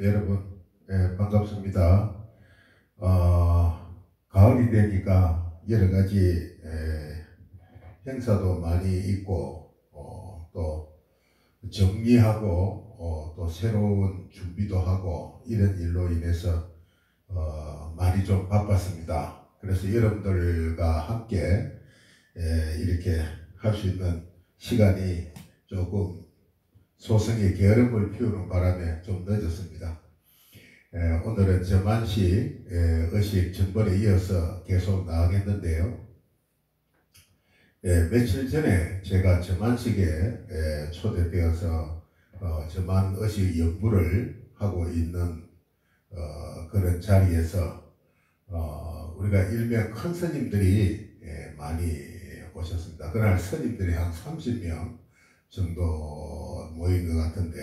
여러분, 반갑습니다. 가을이 되니까 여러 가지 행사도 많이 있고, 또 정리하고, 또 새로운 준비도 하고, 이런 일로 인해서 많이 좀 바빴습니다. 그래서 여러분들과 함께 이렇게 할 수 있는 시간이 조금 소승의 게으름을 피우는 바람에 좀 늦었습니다. 오늘은 저만식 의식 전번에 이어서 계속 나가겠는데요. 며칠 전에 제가 저만식에 초대되어서 저만 의식 연구를 하고 있는 그런 자리에서 우리가 일명 큰 스님들이 많이 오셨습니다. 그날 스님들이 한 30명 정도 모인 것 같은데,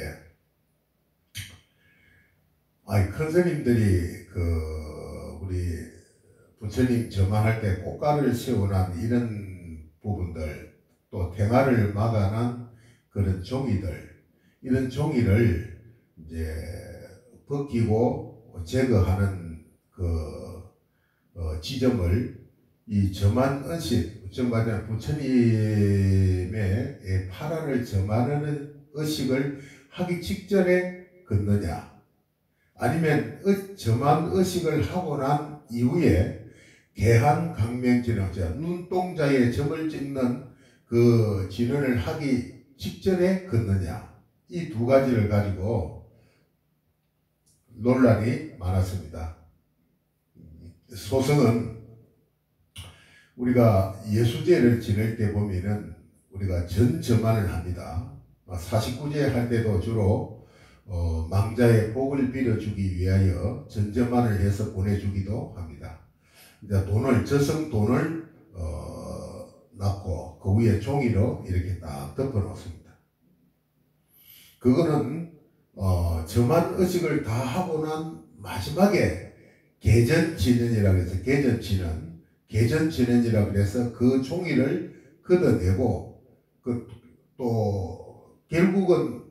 큰 스님들이 우리 부처님 저만할 때 꽃가루를 세워놓은 이런 부분들, 또 탱화를 막아놓은 그런 종이들, 이런 종이를 이제 벗기고 제거하는 지점을 이 저만의식, 정말 부처님의 파란을 저만하는 의식을 하기 직전에 걷느냐, 아니면 저만 의식을 하고 난 이후에 개한강명진언, 눈동자에 점을 찍는 그 진언을 하기 직전에 걷느냐, 이 두 가지를 가지고 논란이 많았습니다. 소승은 우리가 예수제를 지낼 때 보면은 우리가 전저만을 합니다. 49제 할 때도 주로 망자의 복을 빌어주기 위하여 전저만을 해서 보내주기도 합니다. 이제 저승 돈을 놨고 그 위에 종이로 이렇게 딱 덮어 놓습니다. 그거는 저만 의식을 다 하고 난 마지막에 개전진언이라고 해서 개전진언이라고 해서 그 종이를 걷어내고 또 결국은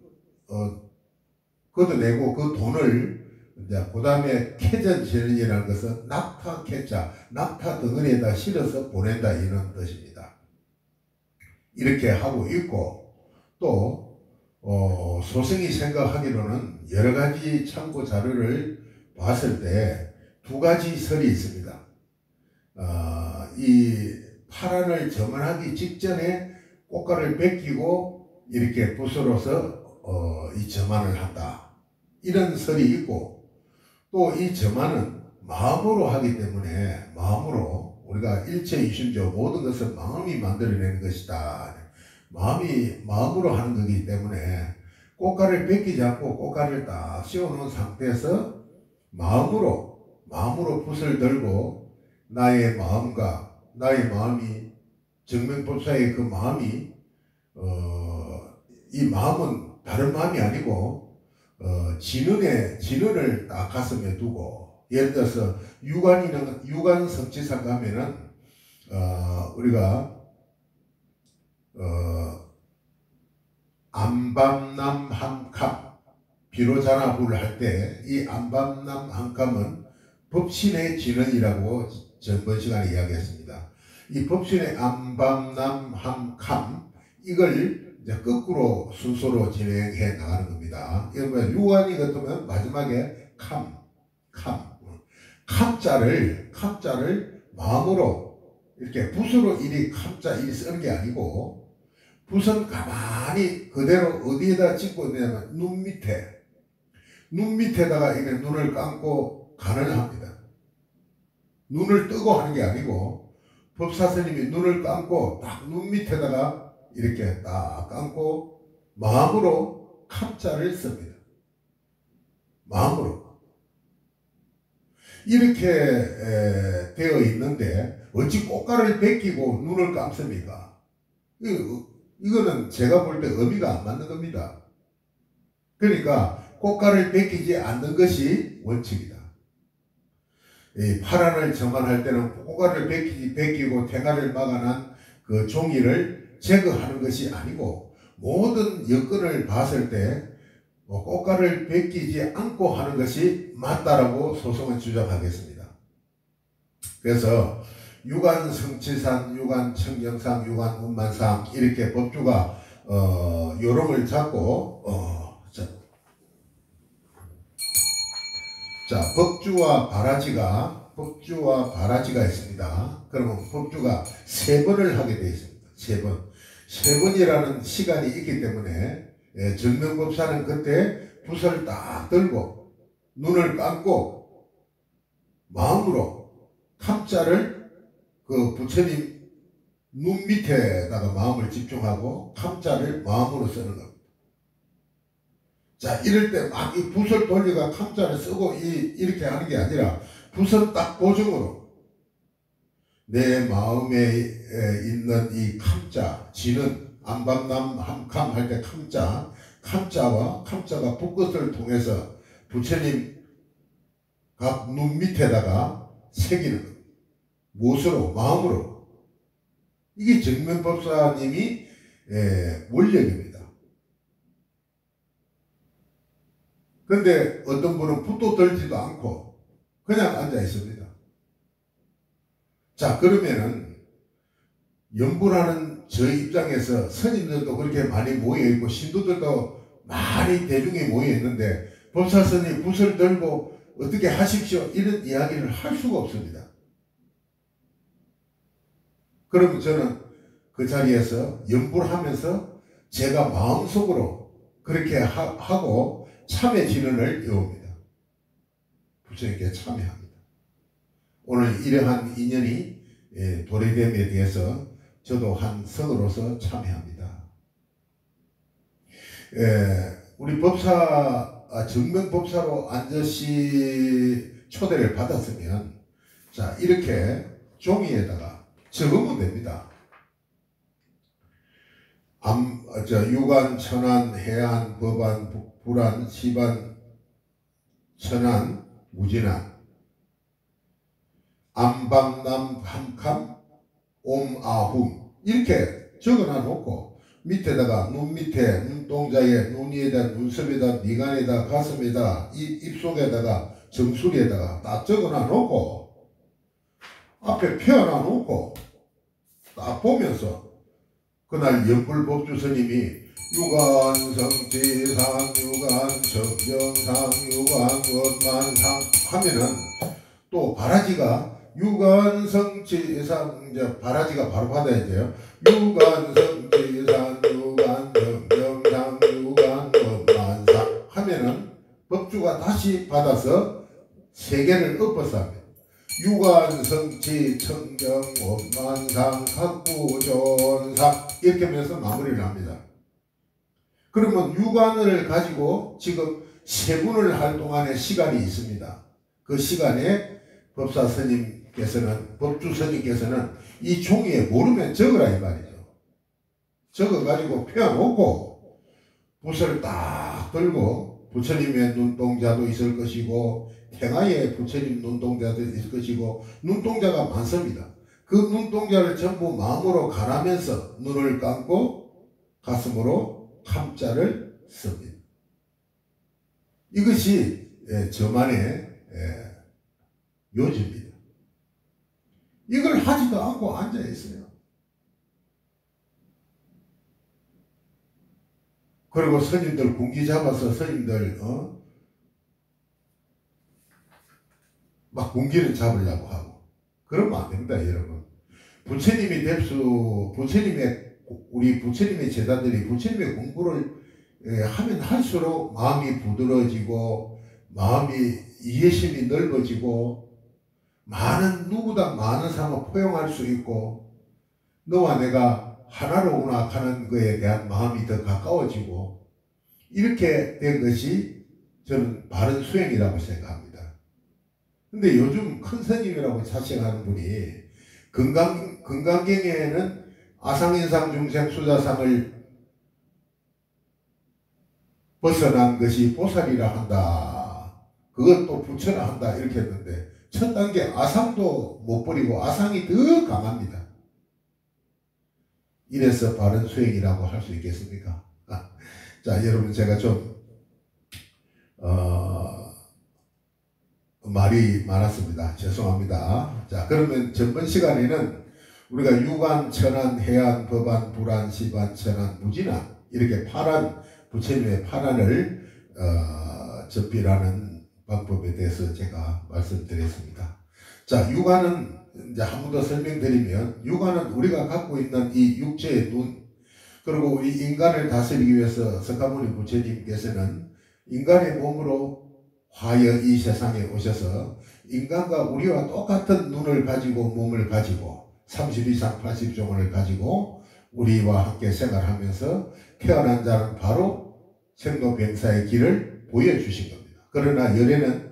걷어내고 그 돈을 이제 그 다음에 캐전진언이라는 것은 낙타 덩어리에다 실어서 보낸다, 이런 뜻입니다. 이렇게 하고 있고, 또 소승이 생각하기로는 여러 가지 참고 자료를 봤을 때 두 가지 설이 있습니다. 이 파란을 점원하기 직전에 꽃가루를 벗기고 이렇게 붓으로서 이 점안을 한다, 이런 설이 있고, 또 이 점안은 마음으로 하기 때문에, 마음으로, 우리가 일체이심조 모든 것은 마음이 만들어내는 것이다, 마음으로 하는 거기 때문에 꽃가루를 벗기지 않고 꽃가루를 딱 씌워놓은 상태에서 마음으로 붓을 들고 나의 마음이 정명법사의 그 마음이 이 마음은 다른 마음이 아니고 진언을 딱 가슴에 두고, 예를 들어서 유관 성취상 가면은 우리가 안밤남 한캄, 비로자나불 할 때 이 안밤남 한캄은 법신의 진언이라고 전번 시간에 이야기했습니다. 이 법신의 안밤남 한캄, 이걸 이제 거꾸로 순서로 진행해 나가는 겁니다. 이러면 유관이 같으면 마지막에 캄자를 마음으로 이렇게 붓으로 이리 쓰는 게 아니고, 붓은 가만히 그대로 어디에다 찍고 있냐면 눈 밑에다가 이렇게 눈을 감고 간을 합니다. 눈을 뜨고 하는 게 아니고, 법사스님이 눈을 감고 딱 눈 밑에다가 이렇게 딱 감고 마음으로 캄자를 씁니다. 마음으로. 이렇게 되어 있는데 어찌 꽃가루를 벗기고 눈을 감습니까? 이거는 제가 볼 때 의미가 안 맞는 겁니다. 그러니까 꽃가루를 벗기지 않는 것이 원칙이다. 이 파란을 정관할 때는 꽃가루를 벗기고 탱화를 막아난 그 종이를 제거하는 것이 아니고, 모든 여건을 봤을 때 꽃가를 베끼지 않고 하는 것이 맞다라고 소송은 주장하겠습니다. 그래서 유관 성취상, 유관 청정상, 유관 운만상 이렇게 법주가 요령을 잡고 자, 법주와 바라지가 있습니다. 그러면 법주가 3번을 하게 되어 있습니다. 3번. 3번이라는 시간이 있기 때문에 정명법사는 그때 붓을 딱 들고 눈을 감고 마음으로 감자를 그 부처님 눈 밑에다가 마음을 집중하고 감자를 마음으로 쓰는 겁니다. 자, 이럴 때 막 이 붓을 돌려가 감자를 쓰고 이렇게 하는 게 아니라 붓은 딱 고정으로 내 마음에 있는 이 감자, 지는 안밤남 함캄 할 때 감자와 감자가 붓끝을 통해서 부처님 각 눈 밑에다가 새기는 겁니다. 무엇으로? 마음으로. 이게 정면법사님이 원력입니다. 그런데 어떤 분은 붓도 들지도 않고 그냥 앉아 있습니다. 자, 그러면은 연불하는 저희 입장에서 스님들도 그렇게 많이 모여있고 신도들도 많이 대중이 모여있는데 법사스님 붓을 들고 어떻게 하십시오 이런 이야기를 할 수가 없습니다. 그러면 저는 그 자리에서 연불하면서 제가 마음속으로 그렇게 하고 참회 진언을 외웁니다. 부처님께 참회합니다. 오늘 이러한 인연이 도래됨에 대해서 저도 한 성으로서 참회합니다. 우리 정명법사로 안저씨 초대를 받았으면 자, 이렇게 종이에다가 적으면 됩니다. 유관, 천안, 해안, 법안, 불안, 시반, 천안, 무진안, 안밤남, 함캄, 옴아훔 이렇게 적어놔 놓고 밑에다가 눈 밑에 눈동자에 눈 위에다 눈썹에다 미간에다 가슴에다 입속에다가 정수리에다가 딱 적어놔 놓고 앞에 펴놔 놓고 딱 보면서 그날 연불법주 스님이 유관성지상 유관청정상 유관원만상 하면은 또 바라지가 유관성지상 이제 바라지가 바로 받아야 돼요. 유관성지상 유관청정상 유관원만상 하면은 법주가 다시 받아서 3개를 엎어서 합니다. 유관성지 청정 원만상 각부존상 이렇게 하면서 마무리를 합니다. 그러면 유관을 가지고 지금 3분을 할 동안의 시간이 있습니다. 그 시간에 법사 스님께서는 법주 스님께서는 이 종이에 모르면 적으라 이 말이죠. 적어가지고 펴놓고 붓을 딱 들고 부처님의 눈동자도 있을 것이고 행하에 부처님 눈동자도 있을 것이고 눈동자가 많습니다. 그 눈동자를 전부 마음으로 가라면서 눈을 감고 가슴으로 감자를 씁니다. 이것이 저만의 요지입니다. 이걸 하지도 않고 앉아 있어요. 그리고 스님들 군기 잡아서 스님들 막 군기를 잡으려고 하고 그러면 안 됩니다, 여러분. 부처님이 우리 부처님의 제자들이 부처님의 공부를 하면 할수록 마음이 부드러워지고 마음이 이해심이 넓어지고 누구보다 많은 사람을 포용할 수 있고 너와 내가 하나로구나 하는 것에 대한 마음이 더 가까워지고 이렇게 된 것이 저는 바른 수행이라고 생각합니다. 근데 요즘 큰 스님이라고 자칭하는 분이 금강경에는 아상인상 중생 수자상을 벗어난 것이 보살이라 한다. 그것도 부처라 한다. 이렇게 했는데 첫 단계 아상도 못 버리고 아상이 더 강합니다. 이래서 바른 수행이라고 할 수 있겠습니까? 자, 여러분 제가 좀 말이 많았습니다. 죄송합니다. 자, 그러면 전번 시간에는 우리가 유관, 천안, 해안, 법안, 불안, 시반, 천안, 무진안 이렇게 파란, 부처님의 파란을 접비라는 방법에 대해서 제가 말씀드렸습니다. 자, 유관은 이제 한 번 더 설명드리면, 유관은 우리가 갖고 있는 이 육체의 눈, 그리고 우리 인간을 다스리기 위해서 석가모니 부처님께서는 인간의 몸으로 화여 이 세상에 오셔서 인간과 우리와 똑같은 눈을 가지고 몸을 가지고 30 이상 80종을 가지고 우리와 함께 생활하면서 태어난 자는 바로 생로병사의 길을 보여주신 겁니다. 그러나 열애는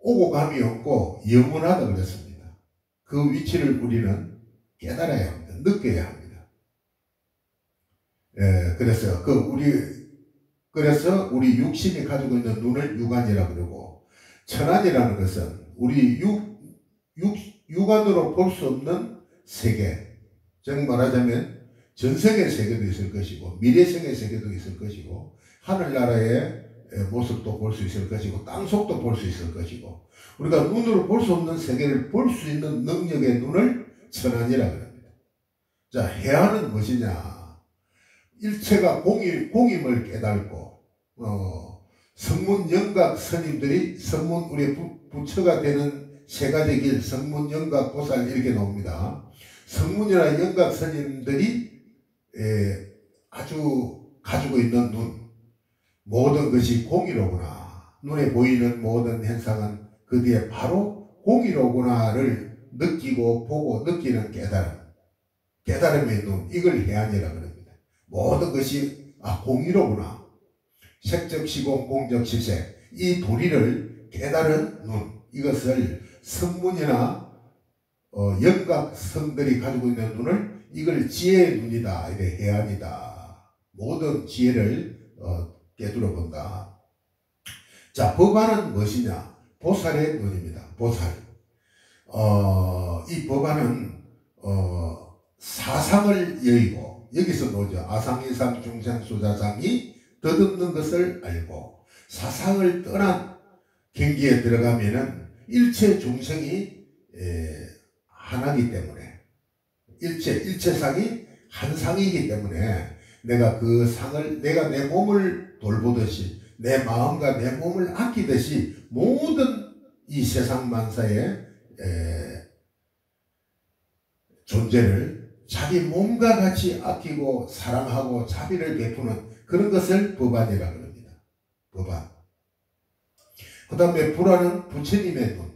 오고 감이 없고 영원하다 그랬습니다. 그 위치를 우리는 깨달아야 합니다. 느껴야 합니다. 그래서 우리 육신이 가지고 있는 눈을 유관이라고 그러고, 천안이라는 것은 우리 육안으로 볼 수 없는 세계, 즉 말하자면 전생의 세계도 있을 것이고 미래생의 세계도 있을 것이고 하늘나라의 모습도 볼 수 있을 것이고 땅속도 볼 수 있을 것이고, 우리가 눈으로 볼 수 없는 세계를 볼 수 있는 능력의 눈을 천안이라고 합니다. 자, 해안은 무엇이냐? 일체가 공임을 깨닫고 성문 영각 스님들이 우리 부처가 되는 세 가지 길, 성문 영각 보살 이렇게 나옵니다. 성문이나 영각 스님들이 아주 가지고 있는 눈, 모든 것이 공이로구나, 눈에 보이는 모든 현상은 그 뒤에 바로 공이로구나를 느끼고 보고 느끼는 깨달음의 눈, 이걸 해안이라고 합니다. 모든 것이 공이로구나, 색적 시공 공적 시색, 이 도리를 깨달은 눈, 이것을 성문이나 영각 성들이 가지고 있는 눈을, 이걸 지혜의 눈이다, 이래 해안이다. 모든 지혜를 깨달아 본다. 자, 법안은 무엇이냐? 보살의 눈입니다. 보살. 이 법안은 사상을 여의고, 여기서 뭐죠? 아상이상 중생수자상이 덧없는 것을 알고 사상을 떠난 경기에 들어가면은 일체 중생이 하나이기 때문에, 일체상이 한 상이기 때문에 내가 그 상을, 내가 내 몸을 돌보듯이 내 마음과 내 몸을 아끼듯이 모든 이 세상 만사의 존재를 자기 몸과 같이 아끼고 사랑하고 자비를 베푸는 그런 것을 법안이라고 합니다. 법안. 그 다음에 불안은 부처님의 눈.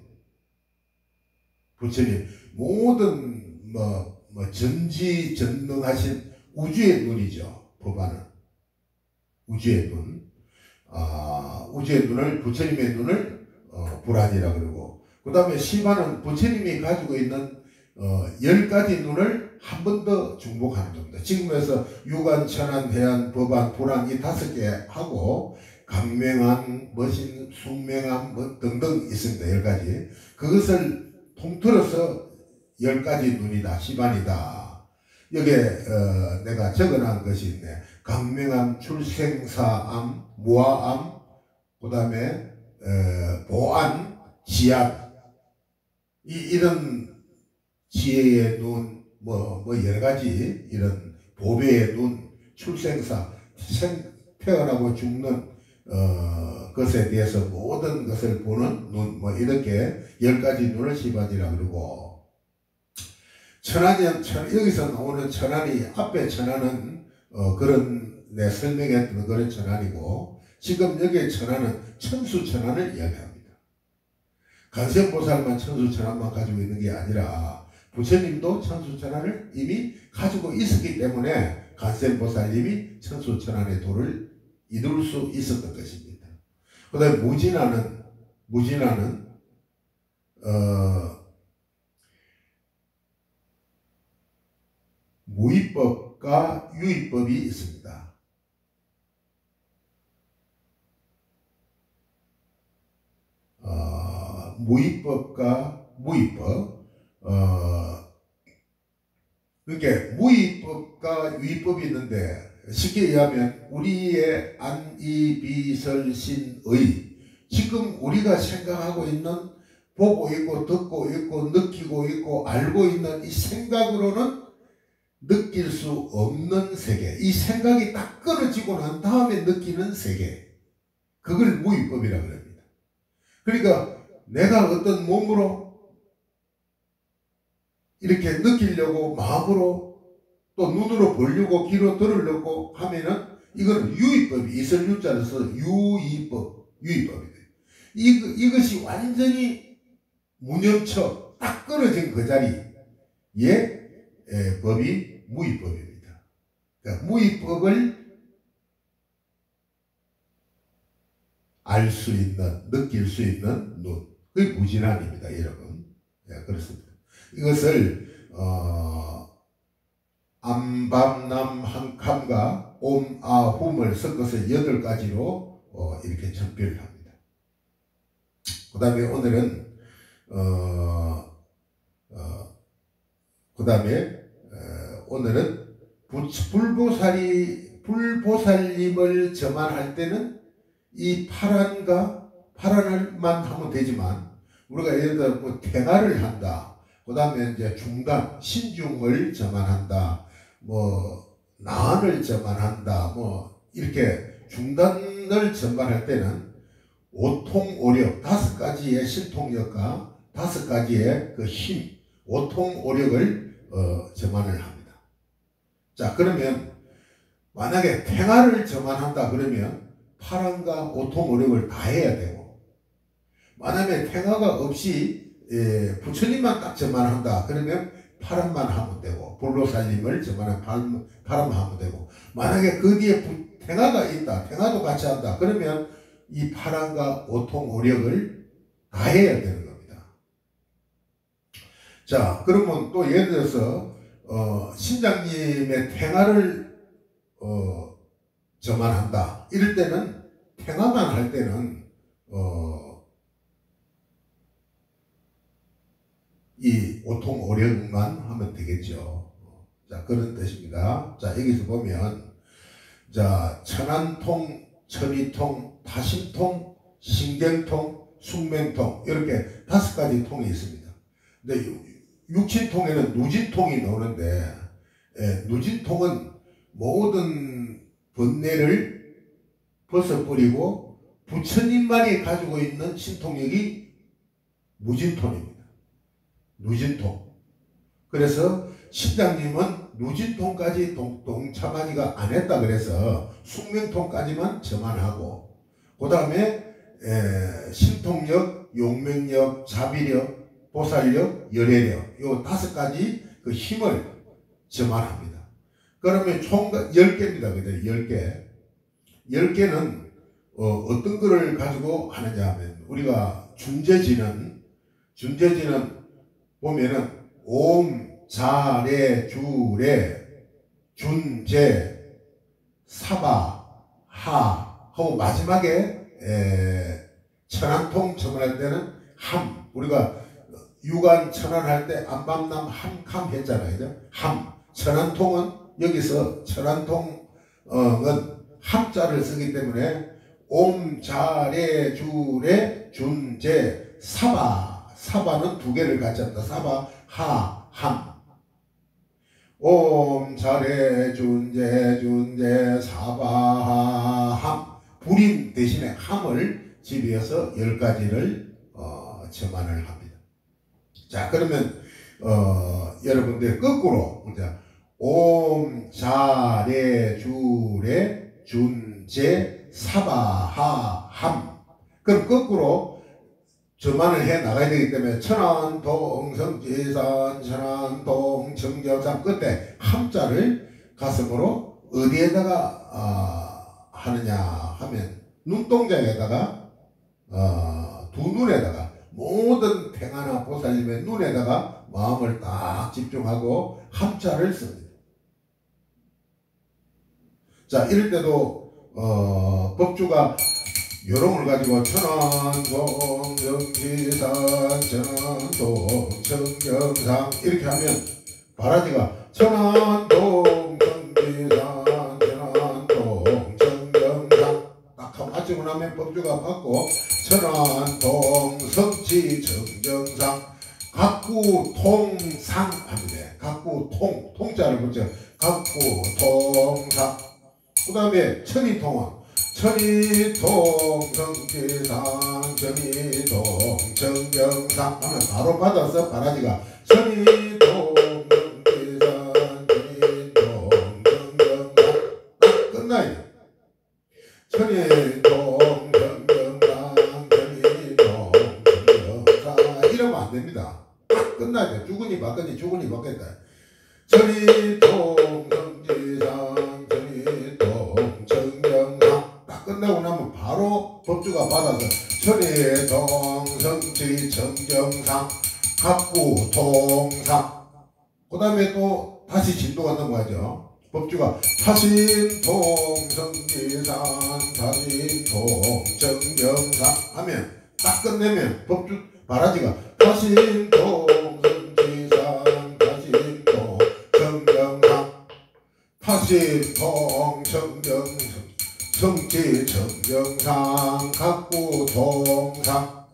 부처님 모든 전지전능하신 우주의 눈이죠. 법안은 우주의 눈. 우주의 눈을, 부처님의 눈을 불안이라고 그러고, 그 다음에 시반은 부처님이 가지고 있는 10가지 눈을 한 번 더 중복하는 겁니다. 지금에서 유관, 천안, 해안, 법안, 불안 이 5개 하고 강명한, 머신, 숙명한 등등 있습니다. 10가지. 그것을 통틀어서 10가지 눈이다, 시반이다. 여기에 내가 적어놓은 것이 있네. 강명암, 출생사암, 무아암, 그 다음에 보안, 지압, 이런 지혜의 눈, 여러 가지 이런 보배의 눈, 출생사, 태어나고 죽는 것에 대해서 모든 것을 보는 눈, 이렇게 10가지 눈을 시반이라고 그러고, 여기서 나오는 천안이, 앞에 천안은 그런 내 설명했던 그런 천안이고, 지금 여기의 천안은 천수천안을 이야기합니다. 간세음보살만 천수천안만 가지고 있는 게 아니라 부처님도 천수천안을 이미 가지고 있었기 때문에 간세음보살님이 천수천안의 도를 이룰 수 있었던 것입니다. 그 다음에 무진하는 무위법과 유위법이 있습니다. 무위법과 무위법. 그러니까 무위법과 유위법이 있는데, 쉽게 얘기하면 우리의 안이비설신의, 지금 우리가 생각하고 있는 보고 있고 듣고 있고 느끼고 있고 알고 있는 이 생각으로는 느낄 수 없는 세계, 이 생각이 딱 끊어지고 난 다음에 느끼는 세계, 그걸 무위법이라고 합니다. 그러니까 내가 어떤 몸으로 이렇게 느끼려고 마음으로 또 눈으로 보려고 귀로 들으려고 하면은 이거는 유의법이, 있을 유자를 써서 유의법이 돼요. 이것이 완전히 무념처 딱 끊어진 그 자리에 법이 무위법입니다. 그러니까 무위법을 알 수 있는, 느낄 수 있는 눈, 그게 무진한입니다, 여러분. 그렇습니다. 이것을 암밤남 한캄과 옴아훔을 섞어서 8가지로 이렇게 전별을 합니다. 그 다음에 오늘은 오늘은 불보살님을 저만할 때는 이 파란을만 하면 되지만, 우리가 예를 들어 뭐 태가를 한다, 그 다음에 이제 중단, 신중을 저만한다, 뭐 나안을 저만한다, 뭐 이렇게 중단을 전반할 때는 오통오력, 5가지의 신통력과 5가지의 그 힘, 오통오력을 저만을 합니다. 자, 그러면 만약에 태가를 저만한다 그러면 파란과 오통오력을 다 해야 되고, 만약에 태가가 없이 부처님만 딱 저만한다 그러면 파란만 하면 되고, 불보살님을 저만한 파란만 하면 되고, 만약에 그 뒤에 태가가 있다, 태가도 같이 한다 그러면 이 파란과 오통오력을 다 해야 되는 겁니다. 자, 그러면 또 예를 들어서 신장님의 태가를 저만한다 이럴 때는, 태가만 할 때는 이 오통오력만 하면 되겠죠. 자, 그런 뜻입니다. 자, 여기서 보면, 자, 천안통, 천이통, 타심통, 신경통, 숙명통, 이렇게 5가지 통이 있습니다. 근데 육신통에는 누진통이 나오는데, 누진통은 모든 번뇌를 벗어버리고 부처님만이 가지고 있는 신통력이 무진통입니다. 누진통. 그래서 신장님은 누진통까지 동참하기가 안 했다 그래서 숙명통까지만 저만하고, 그 다음에 신통력, 용맹력, 자비력, 보살력, 열애력, 요 5가지 그 힘을 저만합니다. 그러면 총 10개입니다. 그죠? 10개. 10개는 어떤 거를 가지고 하느냐 하면, 우리가 준재지는 보면은 옴, 자레, 주레, 준재, 사바, 하 하고 마지막에 천안통 저만할 때는 함, 우리가 유관 천안할 때 암밤남 함캄 했잖아요. 함, 천안통은 여기서 천안통은 함자를 쓰기 때문에 옴, 자레, 주레, 준재, 사바는 2개를 같이 합니다. 사바, 하, 함. 옴, 자레, 준재, 사바, 하, 함. 불임 대신에 함을 집어서 10가지를 저만을 합니다. 자, 그러면 여러분들 거꾸로 옴, 자레, 주레, 준재, 사바, 하, 함. 그럼 거꾸로 저만을 해 나가야 되기 때문에 천안통, 성지산, 천안통, 청교산 끝에 함자를 가슴으로 어디에다가 하느냐 하면 눈동자에다가 두 눈에다가, 모든 태가나 보살님의 눈에다가 마음을 딱 집중하고 함자를 씁니다. 자, 이럴 때도 법주가 요롱을 가지고 천안동 정지산, 천안동 청경상 이렇게 하면 바라지가 천안동 정지산, 천안동 청경상 딱 하고 맞추고 나면 법주가 받고 천안통 성지 정정상 각구통상 하면 돼. 각구통 통자를 붙여 각구통상. 그 다음에 천이통은 천이통 성지상 천이통 정정상 하면 바로 받아서 바라지가 천이통 성지상 천이통 정정상 딱 끝나요. 천이통 정정상 천이통 정정상 이러면 안 됩니다. 딱 끝나야 돼. 주거니 받거니 주거니 받겠다. 천이통 성지상 천이통 정정상 딱 끝나고 나면 바로 법주가 받아서 천이통 성지 정정상 각구통상. 그 다음에 또 다시 진도가 넘어가죠. 법주가 타신통 성지상 타신통 정정상 하면 딱 끝내면 법주 바라지가 타신통 성지상 타신통 정정상 타신통 정정상 성지 정정상 각구통상.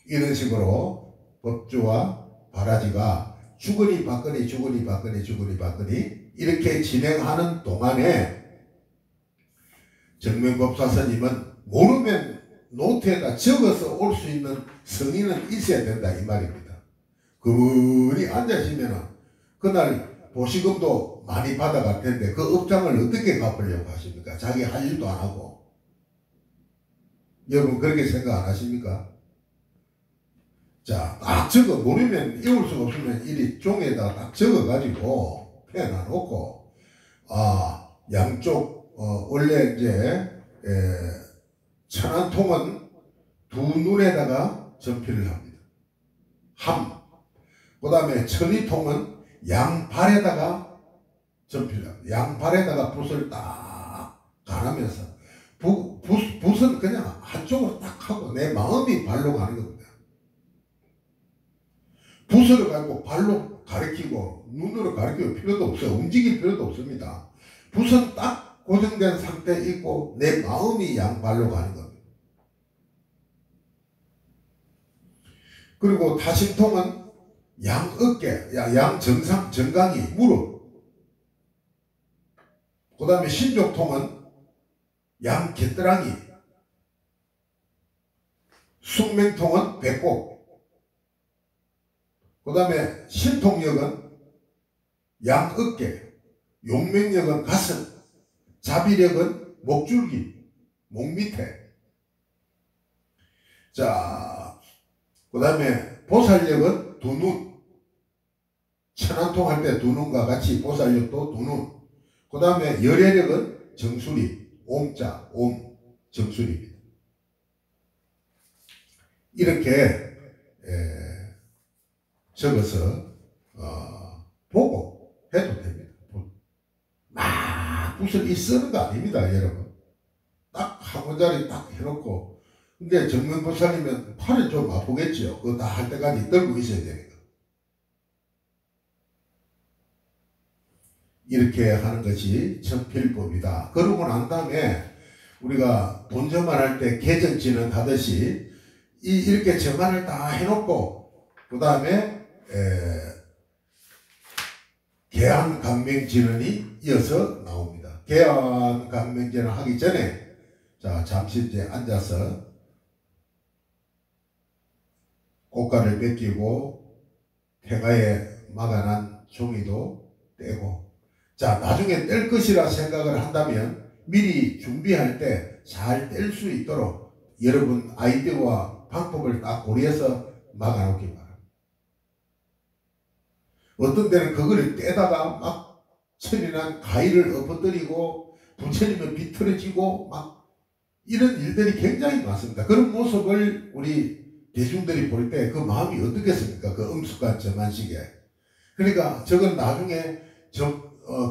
이런 식으로 법주와 바라지가 주거니 받거니 주거니 받거니 주거니 받거니 이렇게 진행하는 동안에 정명법사 스님은 모르면 노트에다 적어서 올 수 있는 성의는 있어야 된다 이 말입니다. 그분이 앉아시면은 그날 보시금도 많이 받아갈 텐데 그 업장을 어떻게 갚으려고 하십니까? 자기 할 일도 안 하고. 여러분 그렇게 생각 안 하십니까? 자, 딱 적어 모르면 이을 수가 없으면 이리 종에다가 딱 적어가지고 펴놔놓고 양쪽 원래 이제 천안통은 두 눈에다가 전필을 합니다. 그 다음에 천이통은 양발에다가 전필을 합니다. 양발에다가 붓을 딱 가르면서 붓은 그냥 한쪽으로 딱 하고 내 마음이 발로 가는 겁니다. 붓을 가지고 발로 가리키고 눈으로 가리킬 필요도 없어요. 움직일 필요도 없습니다. 붓은 딱 고정된 상태에 있고 내 마음이 양발로 가는 겁니다. 그리고 타심통은 양어깨, 양정상, 정강이, 무릎. 그 다음에 신족통은 양깃드랑이. 숙명통은 배꼽. 그 다음에 신통력은 양어깨, 용맹력은 가슴, 자비력은 목줄기, 목 밑에. 자, 그 다음에 보살력은 두 눈. 천안통 할 때 두 눈과 같이 보살력도 두 눈. 그 다음에 열애력은 정수리, 옴자, 옴, 정수리입니다. 이렇게 적어서 보고 해도 됩니다. 막 붓을 쓰는 거 아닙니다, 여러분. 딱 한 원짜리 딱 해놓고. 근데 정명보살님은 팔이 좀 아프겠죠. 그거 다 할 때까지 들고 있어야 되니까. 이렇게 하는 것이 천필법이다. 그러고 난 다음에 우리가 본점만 할 때 개정진은 하듯이 이렇게 점안을 다 해놓고 그 다음에 계안강명진언이 이어서 나옵니다. 계안강명진언 하기 전에 자 잠시 이제 앉아서 고가를 벗기고 태가에 막아난 종이도 떼고 자 나중에 뗄 것이라 생각을 한다면 미리 준비할 때 잘 뗄 수 있도록 여러분 아이디어와 방법을 딱 고려해서 막아놓기 바랍니다. 어떤 데는 그거를 떼다가 막 천이난 가위를 엎어뜨리고 부처님은 비틀어지고 막 이런 일들이 굉장히 많습니다. 그런 모습을 우리 대중들이 볼 때 그 마음이 어떻겠습니까? 그 엄숙한 저만식에. 그러니까 저건 나중에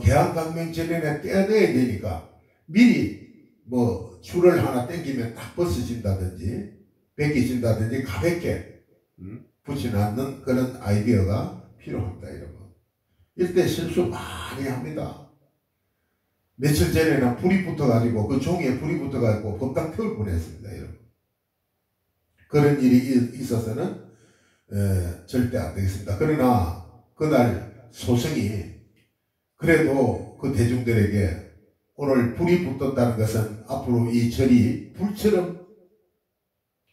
계안강명전에 떼어내야 되니까 미리 뭐 줄을 하나 당기면 딱 벗어진다든지 벗겨진다든지 가볍게 붙여놨는 그런 아이디어가 필요합니다. 여러분. 이때 실수 많이 합니다. 며칠 전에는 불이 붙어가지고 그 종이에 불이 붙어가지고 법당 태울 뻔했습니다. 여러분. 그런 일이 있어서는 절대 안 되겠습니다. 그러나 그날 소성이 그래도 그 대중들에게 오늘 불이 붙었다는 것은 앞으로 이 절이 불처럼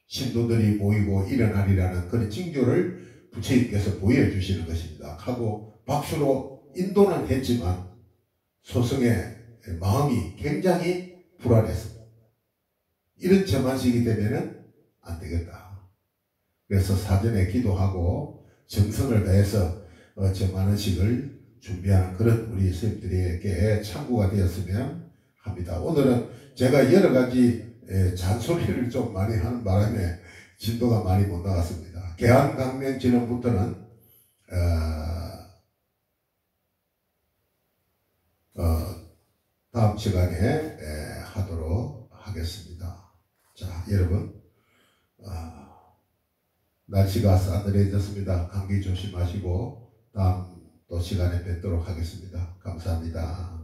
신도들이 모이고 일어나리라는 그런 징조를 부처님께서 보여주시는 것입니다. 하고 박수로 인도는 했지만 소성의 마음이 굉장히 불안했습니다. 이런 저만식이 되면은 안 되겠다. 그래서 사전에 기도하고 정성을 다해서 저만식을 준비하는 그런 우리 선생님들에게 참고가 되었으면 합니다. 오늘은 제가 여러 가지 잔소리를 좀 많이 하는 바람에 진도가 많이 못 나갔습니다. 개항강명 진흥부터는 다음 시간에 하도록 하겠습니다. 자, 여러분, 날씨가 싸늘해졌습니다. 감기 조심하시고 다음 또 시간에 뵙도록 하겠습니다. 감사합니다.